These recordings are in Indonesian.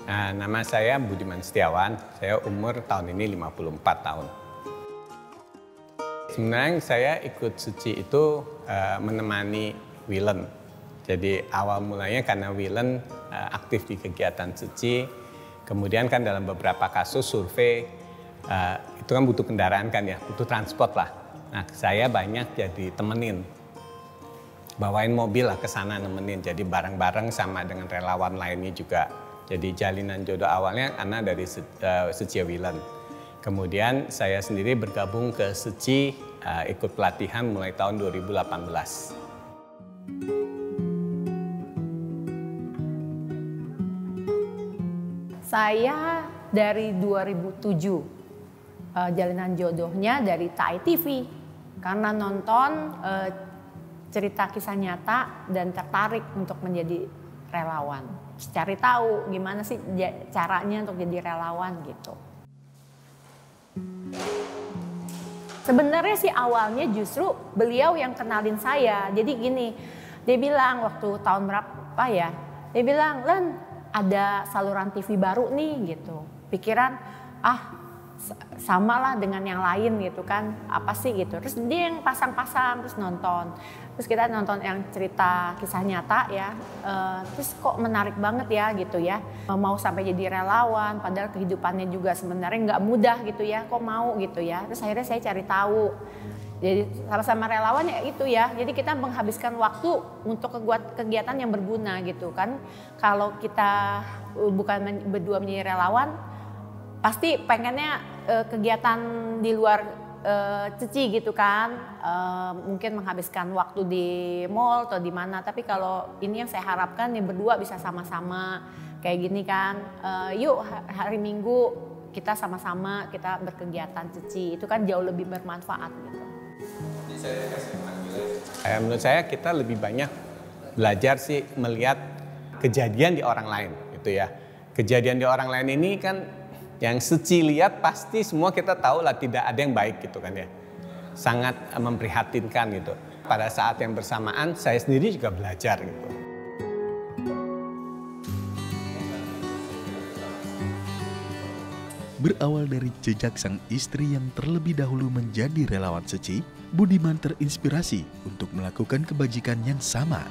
Nama saya Budiman Setiawan, saya umur tahun ini 54 tahun. Sebenarnya saya ikut suci itu menemani Wilen. Jadi awal mulanya karena Wilen aktif di kegiatan suci, kemudian kan dalam beberapa kasus survei, itu kan butuh kendaraan kan ya, butuh transport lah. Nah saya banyak jadi temenin, bawain mobil lah ke sana nemenin, jadi bareng-bareng sama dengan relawan lainnya juga. Jadi jalinan jodoh awalnya karena dari Suci Wilen. Kemudian saya sendiri bergabung ke Suci, ikut pelatihan mulai tahun 2018. Saya dari 2007, jalinan jodohnya dari TAI TV. Karena nonton cerita kisah nyata dan tertarik untuk menjadi relawan. Cari tahu gimana sih caranya untuk jadi relawan gitu. Sebenarnya sih awalnya justru beliau yang kenalin saya. Jadi gini, dia bilang waktu tahun berapa ya, dia bilang, "Len, ada saluran TV baru nih," gitu. Pikiran, sama lah dengan yang lain gitu kan, apa sih gitu. Terus dia yang pasang-pasang, terus nonton. Terus kita nonton yang cerita kisah nyata ya, terus kok menarik banget ya gitu ya. Mau sampai jadi relawan, padahal kehidupannya juga sebenarnya nggak mudah gitu ya, kok mau gitu ya. Terus akhirnya saya cari tahu. Jadi sama-sama relawan ya itu ya, jadi kita menghabiskan waktu untuk kegiatan yang berguna gitu kan. Kalau kita bukan berdua menjadi relawan, pasti pengennya kegiatan di luar Cici gitu kan, mungkin menghabiskan waktu di mall atau di mana. Tapi kalau ini yang saya harapkan nih berdua bisa sama-sama kayak gini kan, yuk hari Minggu kita sama-sama kita berkegiatan Cici, itu kan jauh lebih bermanfaat gitu. Menurut saya kita lebih banyak belajar sih melihat kejadian di orang lain gitu ya. Kejadian di orang lain ini kan yang Suci lihat pasti semua kita tahu lah tidak ada yang baik gitu kan ya. Sangat memprihatinkan gitu. Pada saat yang bersamaan saya sendiri juga belajar gitu. Berawal dari jejak sang istri yang terlebih dahulu menjadi relawan Suci, Budiman terinspirasi untuk melakukan kebajikan yang sama.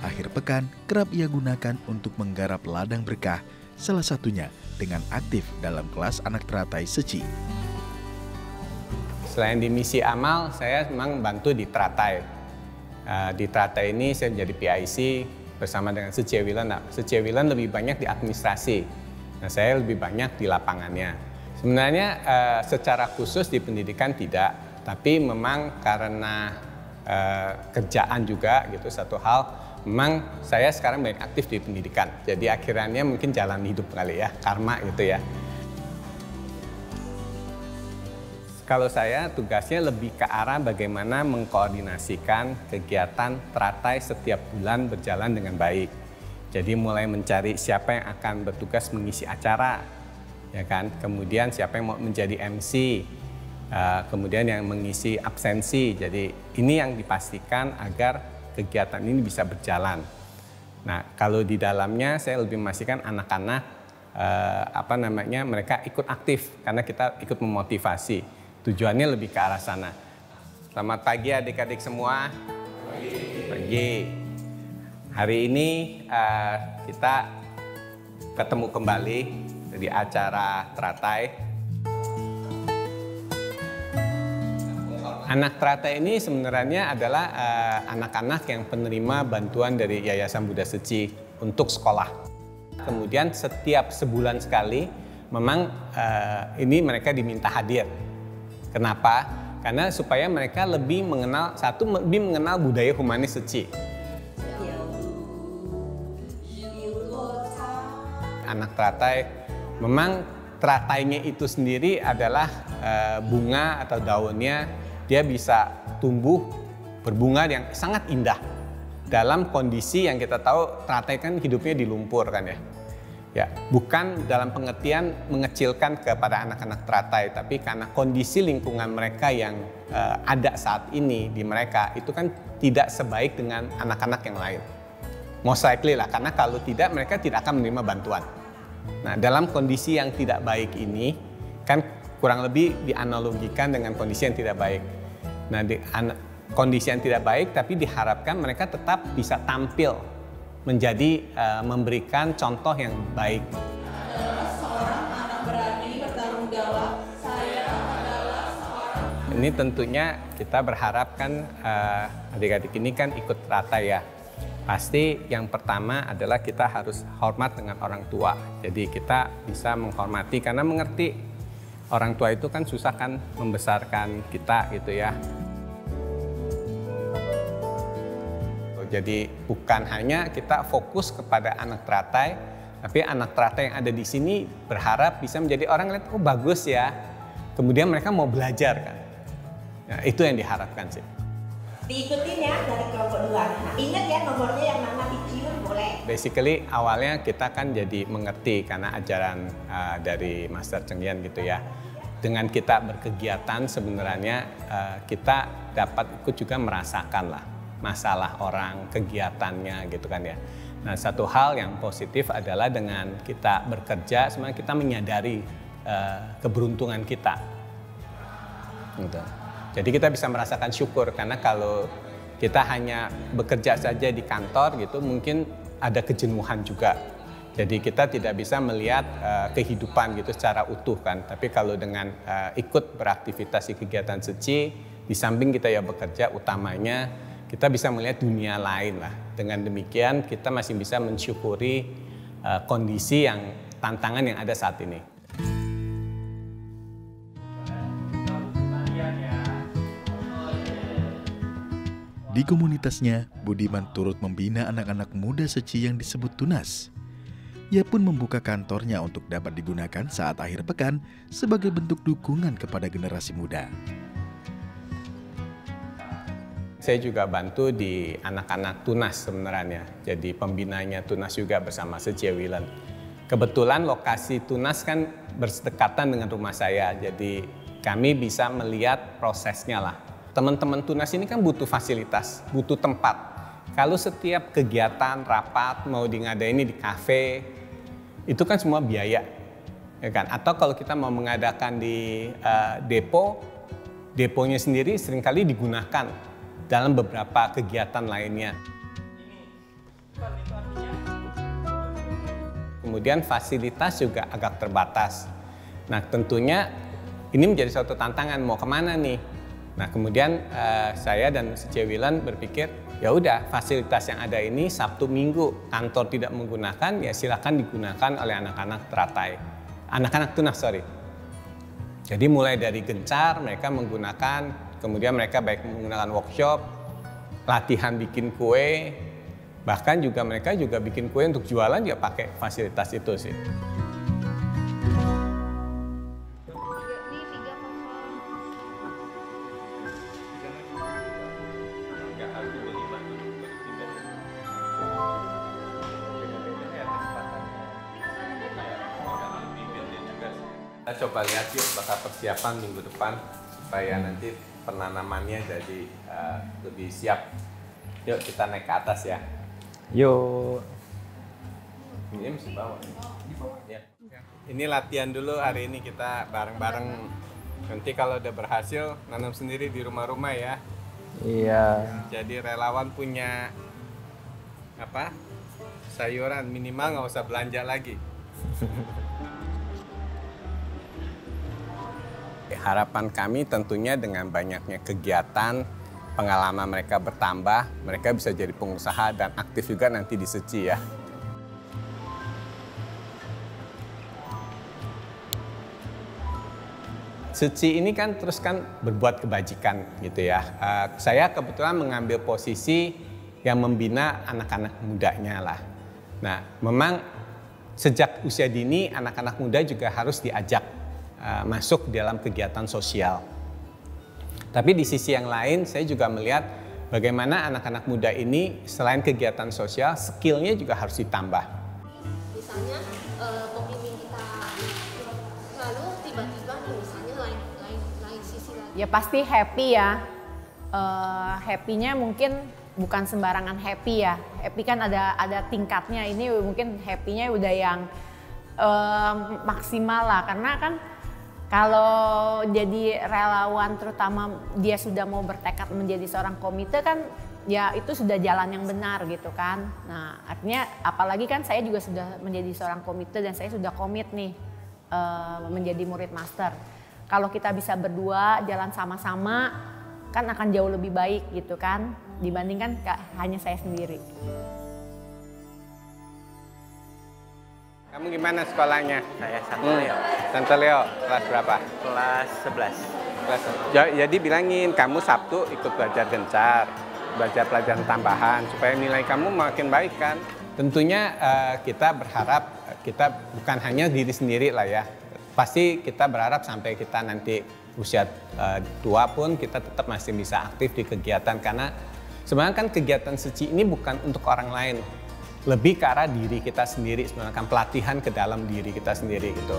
Akhir pekan kerap ia gunakan untuk menggarap ladang berkah, salah satunya dengan aktif dalam kelas anak teratai Suci. Selain di misi amal, saya memang bantu di teratai. Di teratai ini saya menjadi PIC bersama dengan Suci Wilen. Nah, Suci Wilen lebih banyak di administrasi. Nah, saya lebih banyak di lapangannya. Sebenarnya secara khusus di pendidikan tidak, tapi memang karena kerjaan juga gitu satu hal. Memang saya sekarang banyak aktif di pendidikan, jadi akhirnya mungkin jalan hidup kali ya, karma gitu ya. Kalau saya tugasnya lebih ke arah bagaimana mengkoordinasikan kegiatan teratai setiap bulan berjalan dengan baik. Jadi mulai mencari siapa yang akan bertugas mengisi acara, ya kan. Kemudian siapa yang mau menjadi MC, kemudian yang mengisi absensi. Jadi ini yang dipastikan agar kegiatan ini bisa berjalan. Nah, kalau di dalamnya saya lebih memastikan anak-anak mereka ikut aktif karena kita ikut memotivasi. Tujuannya lebih ke arah sana. Selamat pagi adik-adik semua. Pagi. Hari ini kita ketemu kembali di acara teratai. Anak teratai ini sebenarnya adalah anak-anak yang penerima bantuan dari Yayasan Buddha Suci untuk sekolah. Kemudian setiap sebulan sekali memang ini mereka diminta hadir. Kenapa? Karena supaya mereka lebih mengenal, lebih mengenal budaya humanis Suci. Anak teratai, memang teratainya itu sendiri adalah bunga atau daunnya. Dia bisa tumbuh berbunga yang sangat indah dalam kondisi yang kita tahu teratai kan hidupnya di lumpur kan ya. Ya, bukan dalam pengertian mengecilkan kepada anak-anak teratai, tapi karena kondisi lingkungan mereka yang ada saat ini di mereka itu kan tidak sebaik dengan anak-anak yang lain. Most likely lah, karena kalau tidak mereka tidak akan menerima bantuan. Nah, dalam kondisi yang tidak baik ini, kan kurang lebih dianalogikan dengan kondisi yang tidak baik. Nah, kondisi yang tidak baik tapi diharapkan mereka tetap bisa tampil menjadi memberikan contoh yang baik. Seorang anak berani bertanggung jawab. Saya adalah seorang. Ini tentunya kita berharap kan adik-adik ini kan ikut rata ya. Pasti yang pertama adalah kita harus hormat dengan orang tua. Jadi kita bisa menghormati karena mengerti orang tua itu kan susah kan membesarkan kita gitu ya. Jadi bukan hanya kita fokus kepada anak teratai, tapi anak teratai yang ada di sini berharap bisa menjadi orang yang lihat, oh bagus ya. Kemudian mereka mau belajar kan. Nah, itu yang diharapkan sih. Diikutin ya dari kelompok 2. Nah, ingat ya nomornya yang mana dicium boleh. Basically awalnya kita kan jadi mengerti karena ajaran dari Master Cheng Yen gitu ya. Dengan kita berkegiatan sebenarnya kita dapat ikut juga merasakan lah masalah orang, kegiatannya gitu kan ya. Nah, satu hal yang positif adalah dengan kita bekerja sebenarnya kita menyadari keberuntungan kita. Gitu. Jadi kita bisa merasakan syukur karena kalau kita hanya bekerja saja di kantor gitu mungkin ada kejenuhan juga. Jadi kita tidak bisa melihat kehidupan gitu secara utuh kan. Tapi kalau dengan ikut beraktivitas di kegiatan suci, di samping kita ya bekerja utamanya kita bisa melihat dunia lain lah. Dengan demikian kita masih bisa mensyukuri kondisi yang tantangan yang ada saat ini. Di komunitasnya, Budiman turut membina anak-anak muda suci yang disebut tunas. Ia pun membuka kantornya untuk dapat digunakan saat akhir pekan sebagai bentuk dukungan kepada generasi muda. Saya juga bantu di anak-anak tunas sebenarnya. Jadi pembinanya tunas juga bersama Sejie Wilen. Kebetulan lokasi tunas kan berdekatan dengan rumah saya. Jadi kami bisa melihat prosesnya lah. Teman-teman tunas ini kan butuh fasilitas, butuh tempat. Kalau setiap kegiatan, rapat, mau ngadain di kafe, itu kan semua biaya. Ya kan? Atau kalau kita mau mengadakan di deponya sendiri seringkali digunakan dalam beberapa kegiatan lainnya. Kemudian fasilitas juga agak terbatas. Nah tentunya ini menjadi suatu tantangan, mau kemana nih? Nah kemudian saya dan Sejie Wilen berpikir ya udah fasilitas yang ada ini Sabtu Minggu kantor tidak menggunakan ya silakan digunakan oleh anak-anak teratai, anak-anak tunas sorry. Jadi mulai dari gencar mereka menggunakan, kemudian mereka baik menggunakan workshop, latihan bikin kue, bahkan juga mereka juga bikin kue untuk jualan ya pakai fasilitas itu sih. Kita coba lihat yuk bakal persiapan minggu depan supaya nanti penanamannya jadi lebih siap. Yuk kita naik ke atas ya. Yuk. Ini mesti bawa. Ya. Ini latihan dulu hari ini kita bareng-bareng. Nanti kalau udah berhasil nanam sendiri di rumah-rumah ya. Iya. Jadi relawan punya apa? Sayuran minimal nggak usah belanja lagi. Harapan kami tentunya dengan banyaknya kegiatan, pengalaman mereka bertambah, mereka bisa jadi pengusaha dan aktif juga nanti di Suci ya. Suci ini kan terus kan berbuat kebajikan gitu ya. Saya kebetulan mengambil posisi yang membina anak-anak mudanya lah. Nah memang sejak usia dini anak-anak muda juga harus diajak masuk dalam kegiatan sosial. Tapi di sisi yang lain saya juga melihat bagaimana anak-anak muda ini selain kegiatan sosial, skillnya juga harus ditambah. Misalnya pembimbing kita lalu tiba-tiba nih misalnya lain sisi lagi. Ya pasti happy ya. Happy-nya mungkin bukan sembarangan happy ya. happy kan ada tingkatnya. Ini mungkin happy-nya udah yang maksimal lah, karena kan kalau jadi relawan terutama dia sudah mau bertekad menjadi seorang komite kan ya itu sudah jalan yang benar gitu kan. Nah artinya apalagi kan saya juga sudah menjadi seorang komite dan saya sudah komit nih menjadi murid master. Kalau kita bisa berdua jalan sama-sama kan akan jauh lebih baik gitu kan dibandingkan hanya saya sendiri. Kamu gimana sekolahnya? Saya Santoleo. Santoleo, kelas berapa? Kelas 11. Jadi bilangin kamu Sabtu ikut belajar gencar, belajar pelajaran tambahan supaya nilai kamu makin baik kan. Tentunya kita berharap kita bukan hanya diri sendiri lah ya. Pasti kita berharap sampai kita nanti usia tua pun kita tetap masih bisa aktif di kegiatan, karena sebenarnya kan kegiatan suci ini bukan untuk orang lain, lebih ke arah diri kita sendiri, sebenarnya kan pelatihan ke dalam diri kita sendiri gitu.